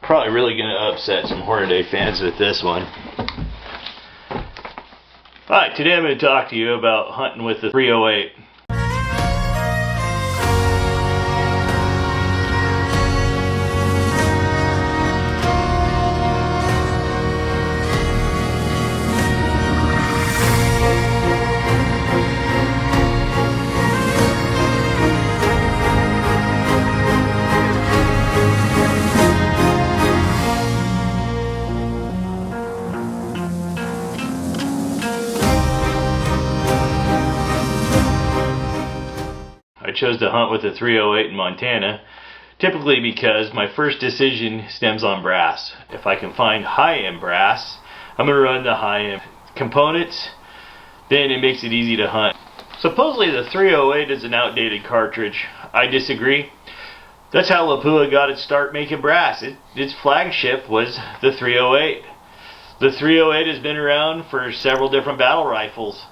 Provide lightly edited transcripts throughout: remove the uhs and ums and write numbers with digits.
Probably really going to upset some Hornady fans with this one. Alright, today I'm going to talk to you about hunting with the 308. I chose to hunt with a 308 in Montana, typically because my first decision stems on brass. If I can find high-end brass, I'm going to run the high-end components, then it makes it easy to hunt. Supposedly the 308 is an outdated cartridge. I disagree. That's how Lapua got its start making brass. Its flagship was the 308. The 308 has been around for several different battle rifles.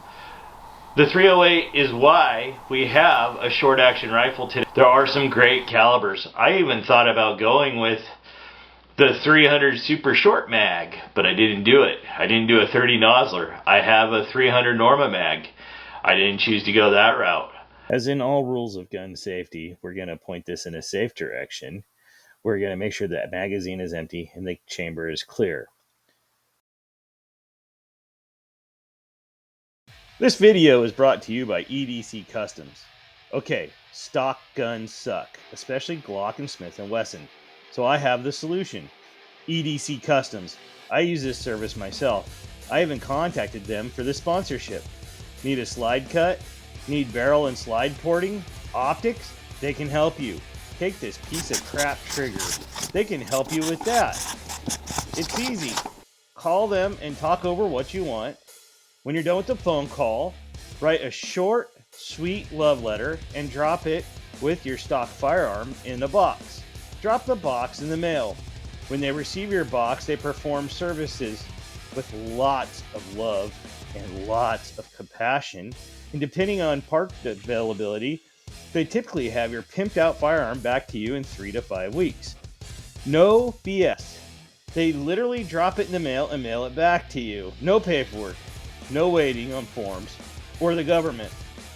The 308 is why we have a short action rifle today. There are some great calibers. I even thought about going with the 300 super short mag, but I didn't do it. I didn't do a 30 Nosler. I have a 300 Norma mag. I didn't choose to go that route. As in all rules of gun safety, we're going to point this in a safe direction. We're going to make sure that magazine is empty and the chamber is clear. This video is brought to you by EDCKustoms. Okay, stock guns suck, especially Glock and Smith & Wesson. So I have the solution. EDCKustoms. I use this service myself. I even contacted them for the sponsorship. Need a slide cut? Need barrel and slide porting? Optics? They can help you. Take this piece of crap trigger. They can help you with that. It's easy. Call them and talk over what you want. When you're done with the phone call, write a short, sweet love letter and drop it with your stock firearm in a box. Drop the box in the mail. When they receive your box, they perform services with lots of love and lots of compassion. And depending on part availability, they typically have your pimped out firearm back to you in 3 to 5 weeks. No BS. They literally drop it in the mail and mail it back to you. No paperwork. No waiting on forms, or the government.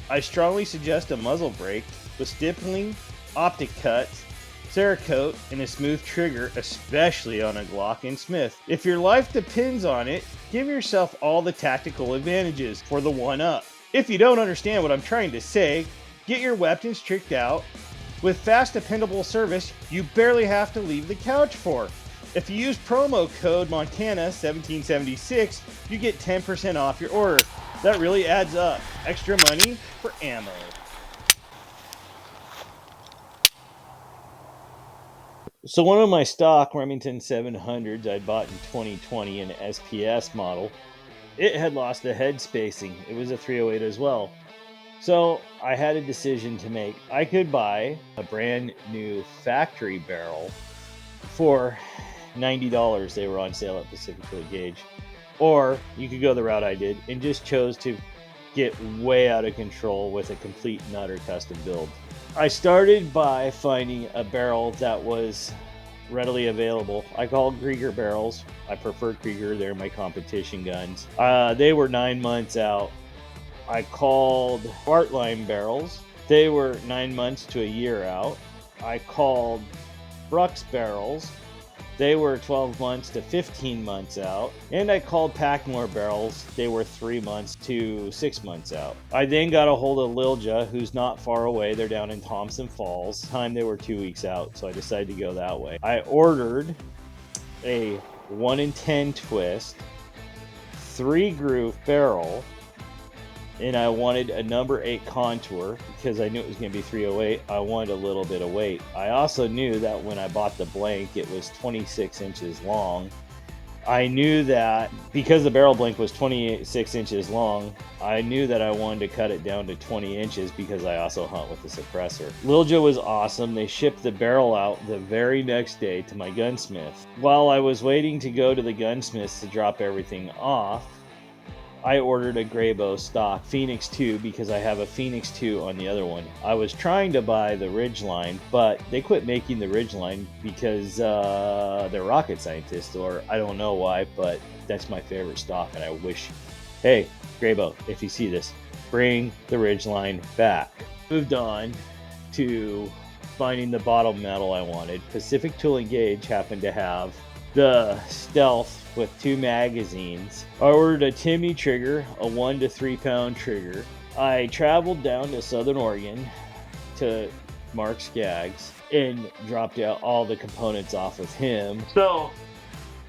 I strongly suggest a muzzle brake with stippling, optic cuts, Cerakote, and a smooth trigger, especially on a Glock and Smith. If your life depends on it, give yourself all the tactical advantages for the one-up. If you don't understand what I'm trying to say, get your weapons tricked out. With fast, dependable service, you barely have to leave the couch for. If you use promo code Montana1776, you get 10% off your order. That really adds up. Extra money for ammo. So one of my stock Remington 700s I'd bought in 2020, an SPS model, it had lost the head spacing. It was a 308 as well. So I had a decision to make. I could buy a brand new factory barrel for $90. They were on sale at Pacific Gauge. Or you could go the route I did and just chose to get way out of control with a complete and utter custom build. I started by finding a barrel that was readily available. I called Krieger barrels. I prefer Krieger. They're my competition guns. They were 9 months out. I called Bartline barrels. They were 9 months to a year out. I called Brux barrels. They were 12 months to 15 months out. And I called Packmore barrels. They were 3 months to 6 months out. I then got a hold of Lilja, who's not far away. They're down in Thompson Falls. Time they were 2 weeks out, so I decided to go that way. I ordered a 1 in 10 twist, 3 groove barrel, and I wanted a number 8 contour because I knew it was going to be 308. I wanted a little bit of weight. I also knew that when I bought the blank, it was 26 inches long. I knew that because the barrel blank was 26 inches long, I knew that I wanted to cut it down to 20 inches because I also hunt with the suppressor. Lilja was awesome. They shipped the barrel out the very next day to my gunsmith. While I was waiting to go to the gunsmith's to drop everything off, I ordered a Graybow stock Phoenix 2 because I have a Phoenix 2 on the other one. I was trying to buy the Ridgeline, but they quit making the Ridgeline because they're rocket scientists, or I don't know why, but that's my favorite stock, and I wish, hey, Graybow, if you see this, bring the Ridgeline back. Moved on to finding the bottom metal I wanted. Pacific Tool and Gauge happened to have the Stealth with 2 magazines. I ordered a Timney trigger, a 1 to 3 pound trigger. I traveled down to Southern Oregon to Mark SKAGGS and dropped out all the components off of him. So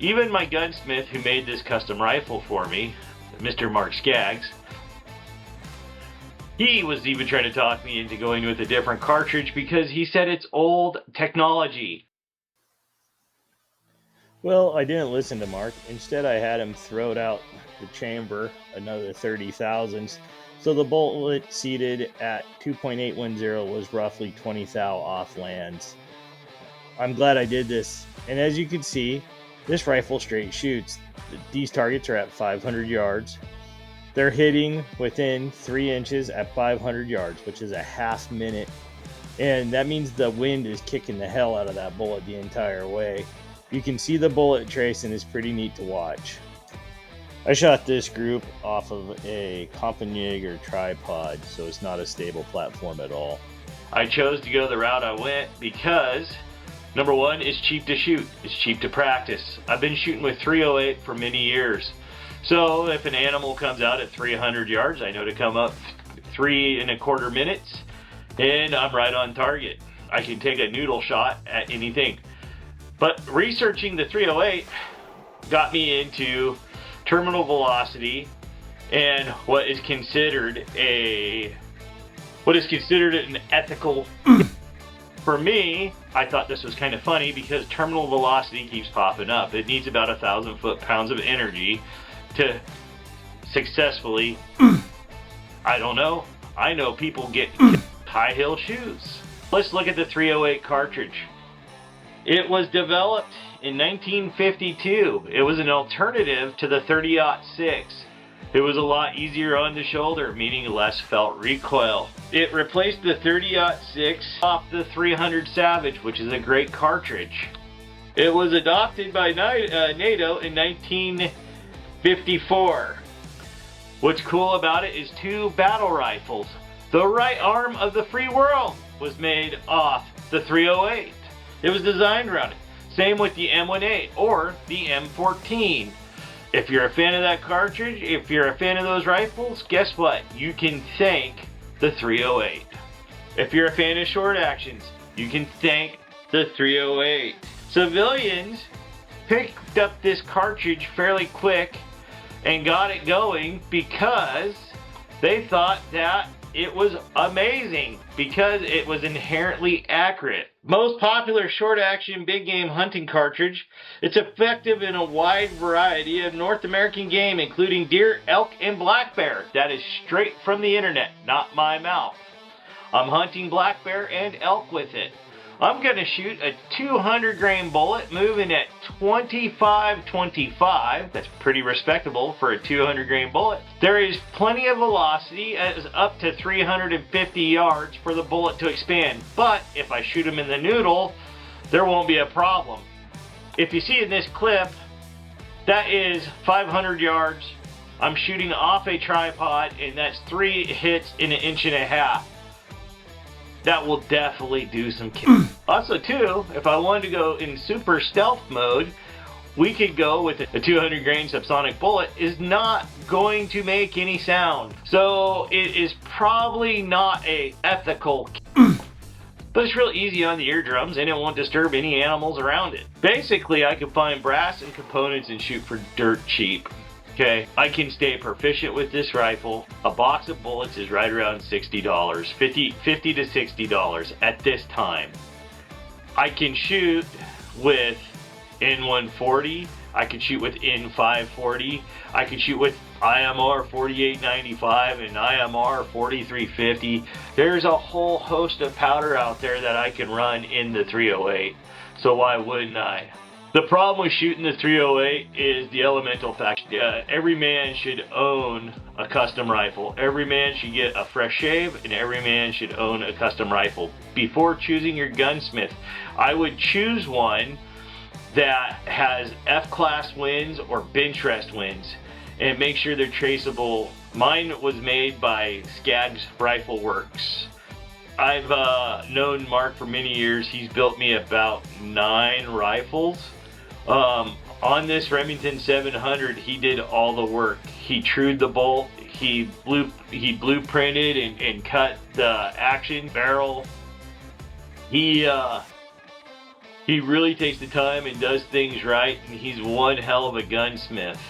even my gunsmith who made this custom rifle for me, Mr. Mark SKAGGS, he was even trying to talk me into going with a different cartridge because he said it's old technology. Well, I didn't listen to Mark. Instead, I had him throw out the chamber, another 30 thousandths. So the bullet seated at 2.810 was roughly 20 thou off lands. I'm glad I did this. And as you can see, this rifle straight shoots. These targets are at 500 yards. They're hitting within 3 inches at 500 yards, which is a half minute. And that means the wind is kicking the hell out of that bullet the entire way. You can see the bullet trace, and it's pretty neat to watch. I shot this group off of a Kompanjager tripod, so it's not a stable platform at all. I chose to go the route I went because, number one, it's cheap to shoot. It's cheap to practice. I've been shooting with 308 for many years. So if an animal comes out at 300 yards, I know to come up 3 1/4 minutes, and I'm right on target. I can take a noodle shot at anything. But researching the 308 got me into terminal velocity and what is considered an ethical. For me, I thought this was kind of funny because terminal velocity keeps popping up. It needs about 1,000 foot-pounds of energy to successfully, I don't know. I know people get high heel shoes. Let's look at the 308 cartridge. It was developed in 1952. It was an alternative to the 30-06. It was a lot easier on the shoulder, meaning less felt recoil. It replaced the 30-06 off the 300 Savage, which is a great cartridge. It was adopted by NATO in 1954. What's cool about it is 2 battle rifles. The right arm of the free world was made off the 308. It was designed around it. Same with the M18 or the M14. If you're a fan of that cartridge, if you're a fan of those rifles, guess what? You can thank the 308. If you're a fan of short actions, you can thank the 308. Civilians picked up this cartridge fairly quick and got it going because they thought that it was amazing because it was inherently accurate. Most popular short action big game hunting cartridge. It's effective in a wide variety of North American game, including deer, elk, and black bear. That is straight from the internet, not my mouth. I'm hunting black bear and elk with it. I'm going to shoot a 200 grain bullet moving at 25-25. That's pretty respectable for a 200 grain bullet. There is plenty of velocity as up to 350 yards for the bullet to expand. But if I shoot him in the noodle, there won't be a problem. If you see in this clip, that is 500 yards. I'm shooting off a tripod, and that's 3 hits in 1.5 inches. That will definitely do some killing. Also too, if I wanted to go in super stealth mode, we could go with a 200 grain subsonic bullet. Is not going to make any sound. So it is probably not a ethical but it's real easy on the eardrums and it won't disturb any animals around it. Basically, I can find brass and components and shoot for dirt cheap. Okay, I can stay proficient with this rifle. A box of bullets is right around $60, $50 to $60 at this time. I can shoot with N140, I can shoot with N540, I can shoot with IMR 4895 and IMR 4350. There's a whole host of powder out there that I can run in the 308, so why wouldn't I? The problem with shooting the 308 is the elemental factor. Every man should own a custom rifle. Every man should get a fresh shave, and every man should own a custom rifle. Before choosing your gunsmith, I would choose one that has F-class wins or bench rest wins, and make sure they're traceable. Mine was made by SKAGGS Rifle Works. I've known Mark for many years. He's built me about 9 rifles. On this Remington 700, he did all the work. He trued the bolt, he blueprinted and cut the action barrel. He really takes the time and does things right, and he's one hell of a gunsmith.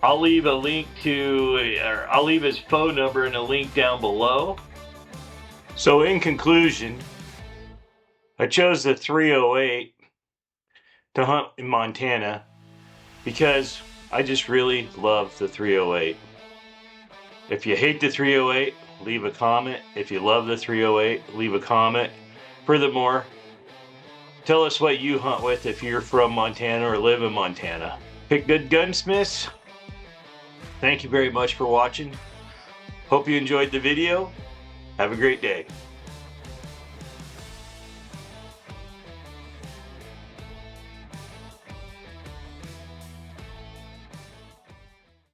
I'll leave a link to, or I'll leave his phone number and a link down below. So in conclusion, I chose the 308 to hunt in Montana because I just really love the 308. If you hate the 308, leave a comment. If you love the 308, leave a comment. Furthermore, tell us what you hunt with if you're from Montana or live in Montana. Pick good gunsmiths. Thank you very much for watching. Hope you enjoyed the video. Have a great day.